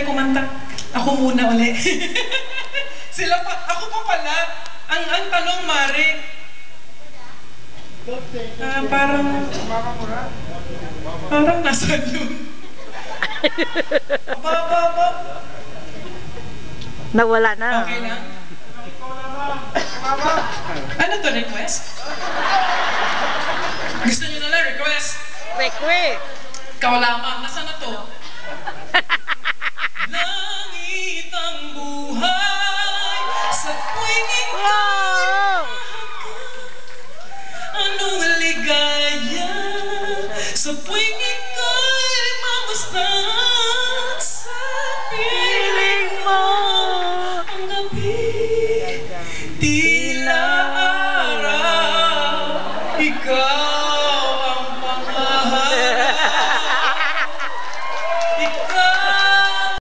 tayo kumanta. Ako muna uli. Sila pa, ako pa pala. Ang tanong, Mare. Parang nasa yun. Aba. Nawala na. Okay lang. Ano to, request? Gusto nyo na lang, request? Quick. Ikaw lamang.